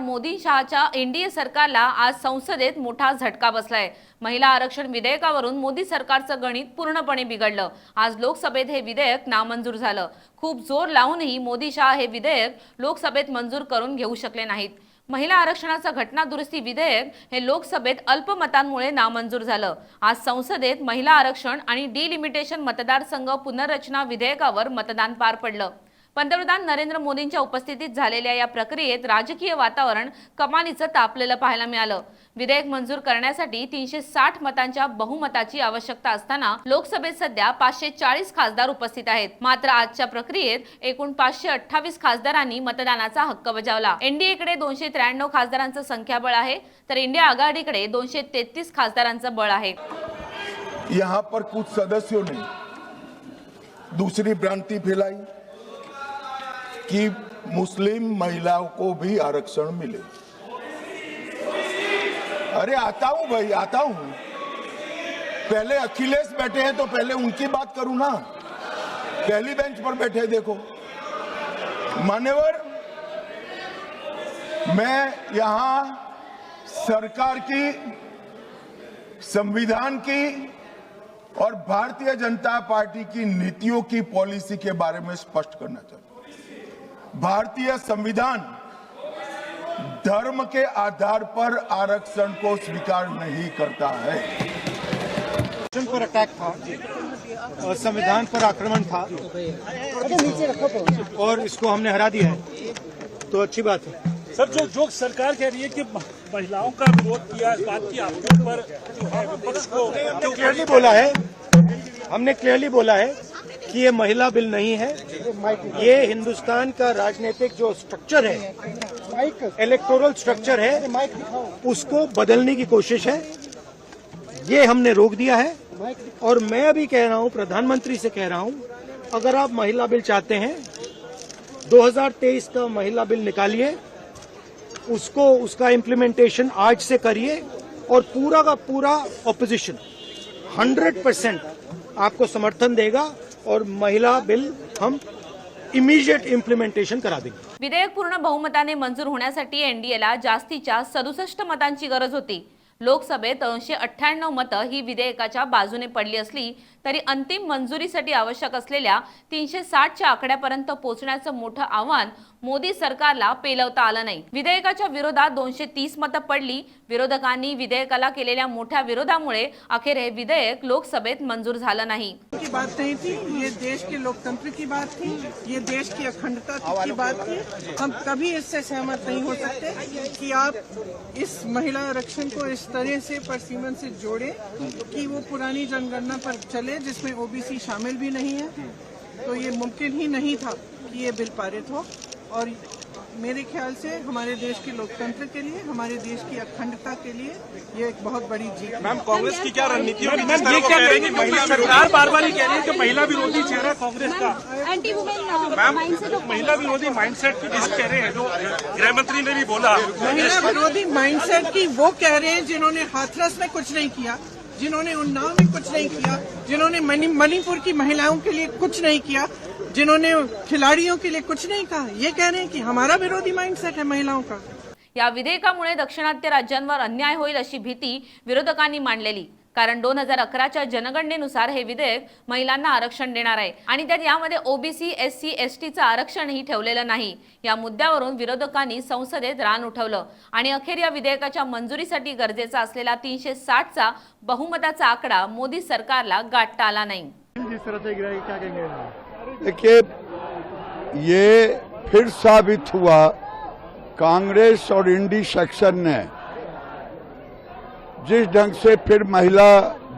Modi शहाच्या NDA सरकारला आज संसदेत मोठा झटका बसलाय। महिला आरक्षण विधेयकावरून मोदी सरकारचं गणित पूर्णपणे बिघडलं। आज लोकसभेत हे विधेयक नामंजूर झालं। खूप जोर लावूनही मोदी शहा हे विधेयक लोकसभेत मंजूर करून घेऊ शकले नाहीत। महिला आरक्षणाचं घटना दुरुस्ती विधेयक हे लोकसभेत अल्पमतांमुळे नामंजूर झालं। आज संसदेत महिला आरक्षण आणि डिलिमिटेशन मतदारसंघ पुनर्रचना विधेयकावर मतदान पार पडलं। पंतप्रधान नरेंद्र मोदींच्या उपस्थितीत झालेल्या या प्रक्रियेत राजकीय वातावरण कमालीचं तापलेलं पाहायला मिळालं। विधेयक मंजूर करण्यासाठी 360 मतांच्या बहुमताची आवश्यकता असताना लोकसभेत सध्या 540 खासदार उपस्थित आहेत। मात्र आजच्या प्रक्रियेत एकूण 528 खासदारांनी मतदानाचा हक्क बजावला। एनडीएकडे 293 खासदारांचं संख्याबळ आहे, तर इंडिया आघाडीकडे 233 खासदारांचं बळ आहे। यहाँ पर कुछ सदस्यों ने दूसरी भ्रांति फैलाई कि मुस्लिम महिलाओं को भी आरक्षण मिले। अरे आता हूं भाई, आता हूं। पहले अखिलेश बैठे हैं तो पहले उनकी बात करूं ना। पहली बेंच पर बैठे देखो मान्यवर, मैं यहां सरकार की, संविधान की और भारतीय जनता पार्टी की नीतियों की पॉलिसी के बारे में स्पष्ट करना चाहता हूं। भारतीय संविधान धर्म के आधार पर आरक्षण को स्वीकार नहीं करता है। पर अटैक था और संविधान पर आक्रमण था और इसको हमने हरा दिया है, तो अच्छी बात है। सर, जो सरकार कह रही है कि महिलाओं का विरोध किया, इस बात की आपके ऊपर जो है विपक्ष को क्लियरली बोला है, हमने क्लियरली बोला है कि ये महिला बिल नहीं है। ये हिंदुस्तान का राजनीतिक जो स्ट्रक्चर है, इलेक्टोरल स्ट्रक्चर है, उसको बदलने की कोशिश है। ये हमने रोक दिया है और मैं अभी कह रहा हूं, प्रधानमंत्री से कह रहा हूं, अगर आप महिला बिल चाहते हैं 2023 का महिला बिल निकालिए, उसका इम्प्लीमेंटेशन आज से करिए और पूरा का पूरा ऑपोजिशन 100% आपको समर्थन देगा और महिला बिल हम इमीडिएट इम्प्लिमेंटेशन करा देंगे। विधेयक पूर्ण बहुमताने मंजूर होण्यासाठी एनडीएला जास्तीच्या 67 मतांची गरज होती। लोकसभेत 298 मतं ही विधेयकाच्या बाजूने पडली असली तरी अंतिम मंजुरीसाठी आवश्यक असलेल्या 360च्या आकड्यापर्यंत पोहोचण्याचं मोठं आव्हान मोदी सरकारला पेलवता आलं नाही। विधेयकाच्या विरोधात 230 मतं पडली। विरोधकांनी विधेयकाला केलेल्या मोठ्या विरोधामुळे अखेर हे विधेयक लोकसभेत मंजूर झालं नाही। की बात नहीं थी, ये देश के लोकतंत्र की बात थी, ये देश की अखंडता की बात थी। हम कभी इससे सहमत नहीं हो सकते कि आप इस महिला आरक्षण को इस तरह से परसीमन से जोड़े कि वो पुरानी जनगणना पर चले जिसमें ओबीसी शामिल भी नहीं है। तो ये मुमकिन ही नहीं था कि ये बिल पारित हो और मेरे ख्याल से हमारे देश के लोकतंत्र के लिए, हमारे देश की अखंडता के लिए ये एक बहुत बड़ी जीत है। मैम, कांग्रेस की क्या रणनीति होगी? मैम, ये क्या करेंगे? महिला सरकार बार-बार ये कह रही है कि महिला विरोधी चेहरा कांग्रेस का। मैम, महिला विरोधी माइंडसेट की जिस कह रहे हैं, जो गृह मंत्री ने भी बोला, महिला विरोधी माइंडसेट की वो कह रहे हैं जिन्होंने हाथरस में कुछ नहीं किया, जिन्होंने उन्नाव में कुछ नहीं किया, जिन्होंने मणिपुर की महिलाओं के लिए कुछ नहीं किया, जिन्होंने खिलाड़ियों के लिए कुछ नहीं कहा। ये कह रहे हैं कि हमारा विरोधी माइंडसेट है महिलाओं का। या विधेयकामुळे दक्षिणात्य राज्यांवर अन्याय होईल अशी भीती विरोधकांनी मांडलेली, कारण 2011च्या जनगणनेनुसार हे विधेयक महिलांना आरक्षण देणार आहे आणि त्यात यामध्ये ओबीसी, एससी, एसटीचं आरक्षणही ठेवलेलं नाही। या मुद्द्यावरून विरोधकांनी संसदेत रान उठवलं आणि अखेर या विधेयकाच्या मंजुरीसाठी गरजेचा असलेला 360चा बहुमताचा आकडा मोदी सरकारला गाठता आला नाही। देखिए, ये फिर साबित हुआ कांग्रेस और इंडी सेक्शन ने जिस ढंग से फिर महिला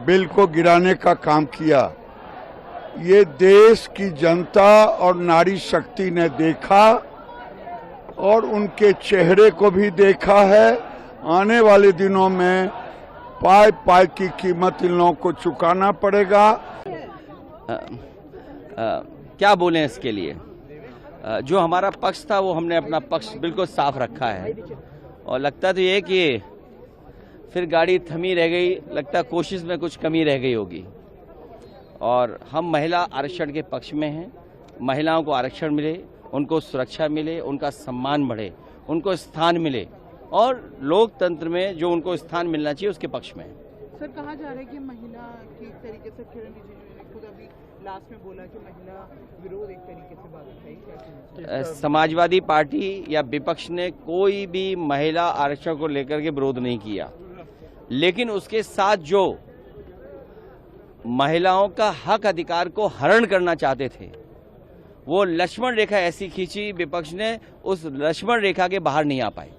बिल को गिराने का काम किया, ये देश की जनता और नारी शक्ति ने देखा और उनके चेहरे को भी देखा है। आने वाले दिनों में पाई पाई की कीमत इन लोगों को चुकाना पड़ेगा। क्या बोलें इसके लिए? जो हमारा पक्ष था वो हमने अपना पक्ष बिल्कुल साफ रखा है और लगता तो ये कि फिर गाड़ी थमी रह गई, लगता कोशिश में कुछ कमी रह गई होगी। और हम महिला आरक्षण के पक्ष में हैं। महिलाओं को आरक्षण मिले, उनको सुरक्षा मिले, उनका सम्मान बढ़े, उनको स्थान मिले। और लोकतंत्र में जो उनको स्थान मिलना चाहिए उसके पक्ष में है। सर, कहा जा रहा है कि महिला की एक तरीके से किरण रिजिजू ने खुद अभी लास्ट में बोला कि महिला विरोध एक तरीके से बात है। समाजवादी पार्टी या विपक्ष ने कोई भी महिला आरक्षण को लेकर के विरोध नहीं किया, लेकिन उसके साथ जो महिलाओं का हक अधिकार को हरण करना चाहते थे, वो लक्ष्मण रेखा ऐसी खींची विपक्ष ने, उस लक्ष्मण रेखा के बाहर नहीं आ पाए।